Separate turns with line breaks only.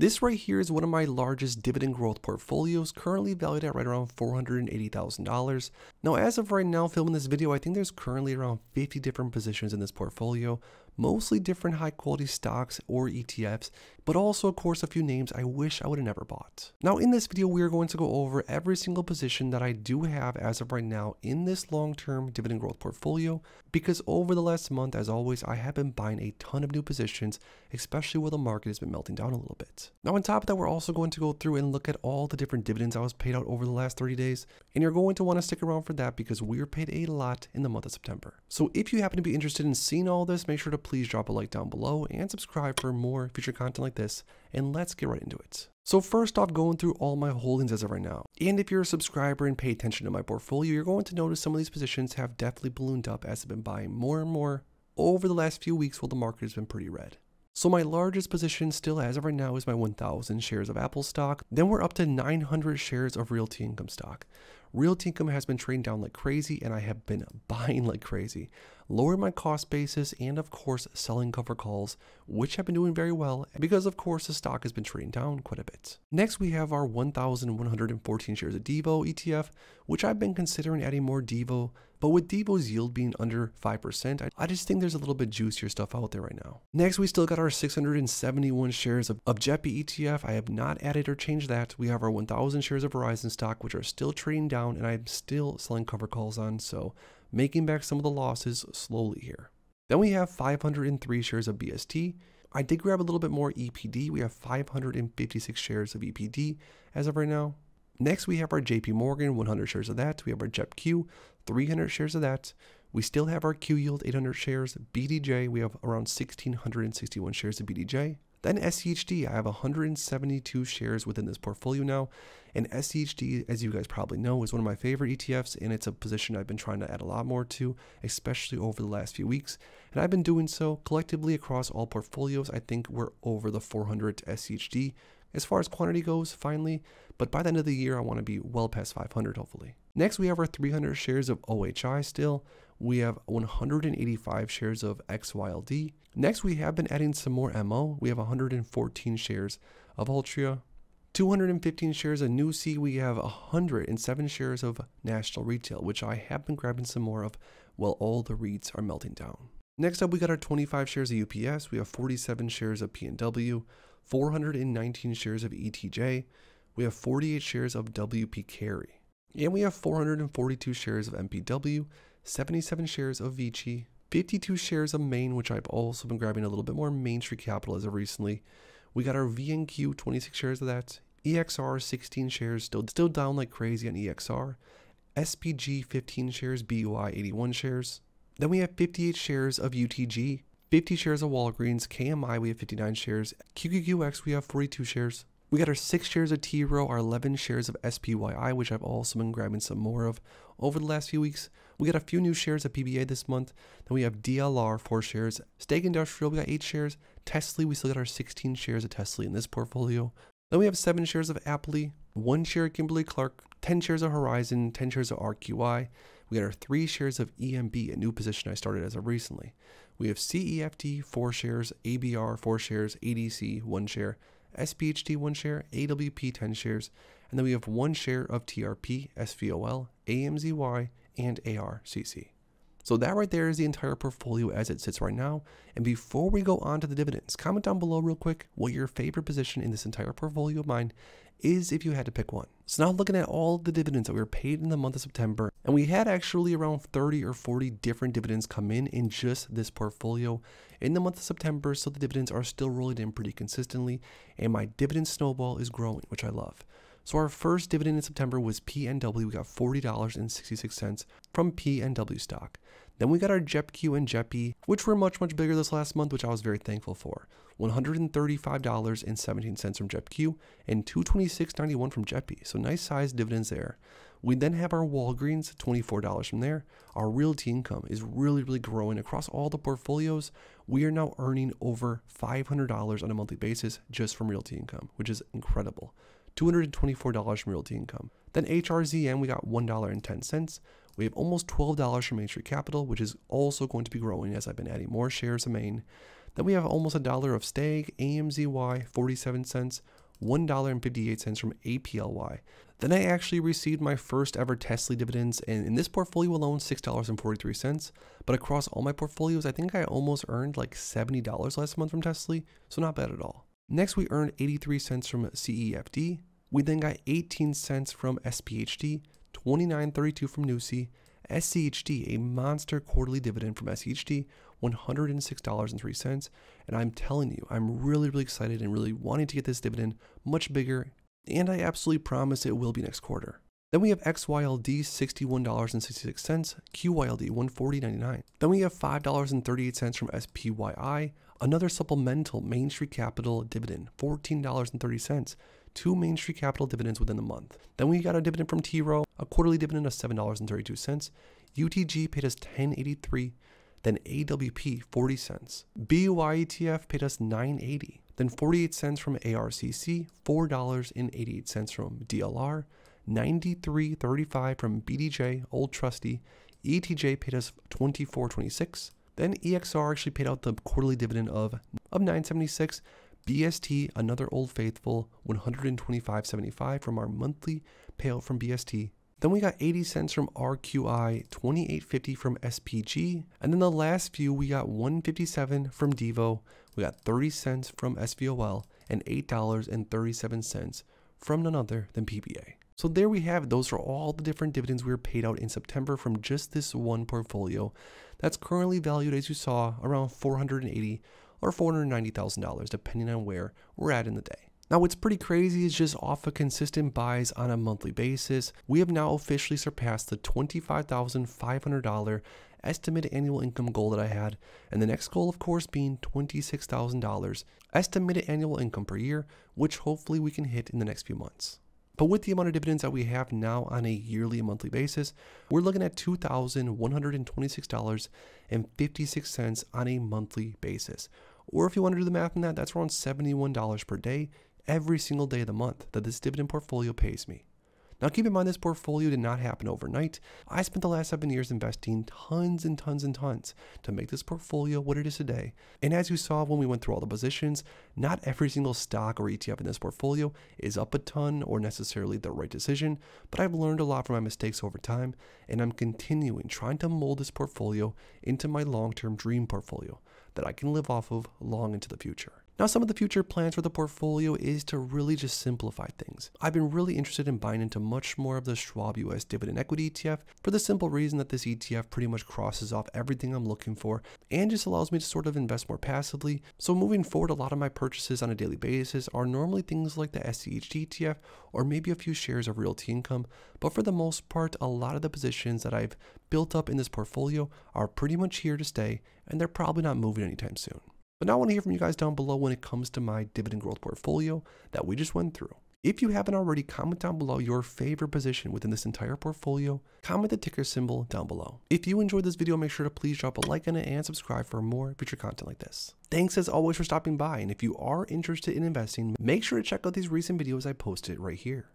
This right here is one of my largest dividend growth portfolios, currently valued at right around $480,000. Now, as of right now, filming this video, I think there's currently around 50 different positions in this portfolio, mostly different high quality stocks or ETFs, but also of course a few names I wish I would have never bought. Now in this video, we are going to go over every single position that I do have as of right now in this long-term dividend growth portfolio, because over the last month, as always, I have been buying a ton of new positions, especially where the market has been melting down a little bit. Now on top of that, we're also going to go through and look at all the different dividends I was paid out over the last 30 days, and you're going to want to stick around for that because we are paid a lot in the month of September. So if you happen to be interested in seeing all this, make sure to please drop a like down below and subscribe for more future content like this, and let's get right into it. So first off, going through all my holdings as of right now, and if you're a subscriber and pay attention to my portfolio, you're going to notice some of these positions have definitely ballooned up as I've been buying more and more over the last few weeks while the market has been pretty red. So my largest position still as of right now is my 1,000 shares of Apple stock. Then we're up to 900 shares of Realty Income stock. Realty Income has been trading down like crazy, and I have been buying like crazy, lowering my cost basis, and of course selling cover calls, which have been doing very well because of course the stock has been trading down quite a bit. Next we have our 1,114 shares of Devo ETF, which I've been considering adding more Devo, but with Devo's yield being under 5%, I just think there's a little bit juicier stuff out there right now. Next, we still got our 671 shares of JEPI ETF. I have not added or changed that. We have our 1,000 shares of Verizon stock, which are still trading down, and I'm still selling cover calls on, so making back some of the losses slowly here. Then we have 503 shares of BST. I did grab a little bit more EPD. We have 556 shares of EPD as of right now. Next, we have our JP Morgan, 100 shares of that. We have our JEPQ, 300 shares of that. We still have our Q Yield, 800 shares. BDJ, we have around 1,661 shares of BDJ. Then SCHD, I have 172 shares within this portfolio now. And SCHD, as you guys probably know, is one of my favorite ETFs, and it's a position I've been trying to add a lot more to, especially over the last few weeks. And I've been doing so collectively across all portfolios. I think we're over the 400 SCHD as far as quantity goes, finally, but by the end of the year, I want to be well past 500, hopefully. Next, we have our 300 shares of OHI still. We have 185 shares of XYLD. Next, we have been adding some more MO. We have 114 shares of Altria, 215 shares of NewC. We have 107 shares of National Retail, which I have been grabbing some more of while all the REITs are melting down. Next up, we got our 25 shares of UPS. We have 47 shares of P&W, 419 shares of ETJ, we have 48 shares of WP Carey, and we have 442 shares of MPW, 77 shares of Vici, 52 shares of Main, which I've also been grabbing a little bit more Main Street Capital as of recently. We got our VNQ, 26 shares of that, EXR, 16 shares, still down like crazy on EXR, SPG, 15 shares, BUI, 81 shares. Then we have 58 shares of UTG, 50 shares of Walgreens, KMI, we have 59 shares, QQQX, we have 42 shares. We got our 6 shares of T-Row, our 11 shares of SPYI, which I've also been grabbing some more of over the last few weeks. We got a few new shares of PBA this month. Then we have DLR, 4 shares, Stake Industrial, we got 8 shares, Tesla, we still got our 16 shares of Tesla in this portfolio. Then we have 7 shares of Appley, 1 share of Kimberly-Clark, 10 shares of Horizon, 10 shares of RQI. We got our 3 shares of EMB, a new position I started as of recently. We have CEFT, 4 shares, ABR, 4 shares, ADC, 1 share, SPHT, 1 share, AWP, 10 shares, and then we have 1 share of TRP, SVOL, AMZY, and ARCC. So that right there is the entire portfolio as it sits right now. And before we go on to the dividends, comment down below real quick what your favorite position in this entire portfolio of mine is if you had to pick one. So now looking at all the dividends that we were paid in the month of September, and we had actually around 30 or 40 different dividends come in just this portfolio in the month of September, so the dividends are still rolling in pretty consistently, and my dividend snowball is growing, which I love. So our first dividend in September was PNW. We got $40.66 from PNW stock. Then we got our JEPQ and JEPI, which were much bigger this last month, which I was very thankful for. $135.17 from JEPQ and $226.91 from JEPI. So nice sized dividends there. We then have our Walgreens, $24 from there. Our Realty Income is really growing across all the portfolios. We are now earning over $500 on a monthly basis just from Realty Income, which is incredible. $224 from Realty Income. Then HRZN, we got $1.10. We have almost $12 from Main Street Capital, which is also going to be growing as I've been adding more shares of Main. Then we have almost $1 of Stag, AMZY, 47 cents, $1.58 from APLY. Then I actually received my first ever Tesla dividends, and in this portfolio alone, $6.43. But across all my portfolios, I think I almost earned like $70 last month from Tesla, so not bad at all. Next, we earned 83 cents from CEFD. We then got 18 cents from SPHD, 29.32 from NUSI, SCHD, a monster quarterly dividend from SCHD, $106.03. And I'm telling you, I'm really excited and really wanting to get this dividend much bigger, and I absolutely promise it will be next quarter. Then we have XYLD, $61.66, QYLD, $140.99. Then we have $5.38 from SPYI, another supplemental Main Street Capital dividend, $14.30. 2 Main Street Capital dividends within the month. Then we got a dividend from T-Row, a quarterly dividend of $7.32. UTG paid us $10.83. Then AWP, 40 cents. BUY ETF paid us $9.80. Then 48 cents from ARCC, $4.88 from DLR, $93.35 from BDJ, Old Trusty. ETJ paid us $24.26. Then EXR actually paid out the quarterly dividend of $9.76. BST, another Old Faithful, $125.75 from our monthly payout from BST. Then we got 80 cents from RQI, $28.50 from SPG, and then the last few we got $1.57 from Devo, we got 30 cents from SVOL, and $8.37 from none other than PBA. So there we have it. Those are all the different dividends we were paid out in September from just this one portfolio that's currently valued, as you saw, around $480,000 or $490,000 depending on where we're at in the day. Now what's pretty crazy is just off of consistent buys on a monthly basis, we have now officially surpassed the $25,500 estimated annual income goal that I had, and the next goal of course being $26,000 estimated annual income per year, which hopefully we can hit in the next few months. But with the amount of dividends that we have now on a yearly and monthly basis, we're looking at $2,126.56 on a monthly basis. Or if you want to do the math on that, that's around $71 per day every single day of the month that this dividend portfolio pays me. Now keep in mind, this portfolio did not happen overnight. I spent the last 7 years investing tons and tons and tons to make this portfolio what it is today. And as you saw when we went through all the positions, not every single stock or ETF in this portfolio is up a ton or necessarily the right decision, but I've learned a lot from my mistakes over time, and I'm continuing trying to mold this portfolio into my long-term dream portfolio that I can live off of long into the future. Now, some of the future plans for the portfolio is to really just simplify things. I've been really interested in buying into much more of the Schwab US Dividend Equity ETF for the simple reason that this ETF pretty much crosses off everything I'm looking for and just allows me to sort of invest more passively. So moving forward, a lot of my purchases on a daily basis are normally things like the SCHD ETF or maybe a few shares of Realty income. But for the most part, a lot of the positions that I've built up in this portfolio are pretty much here to stay, and they're probably not moving anytime soon. But now I want to hear from you guys down below when it comes to my dividend growth portfolio that we just went through. If you haven't already, comment down below your favorite position within this entire portfolio. Comment the ticker symbol down below. If you enjoyed this video, make sure to please drop a like on it and subscribe for more future content like this. Thanks as always for stopping by, and if you are interested in investing, make sure to check out these recent videos I posted right here.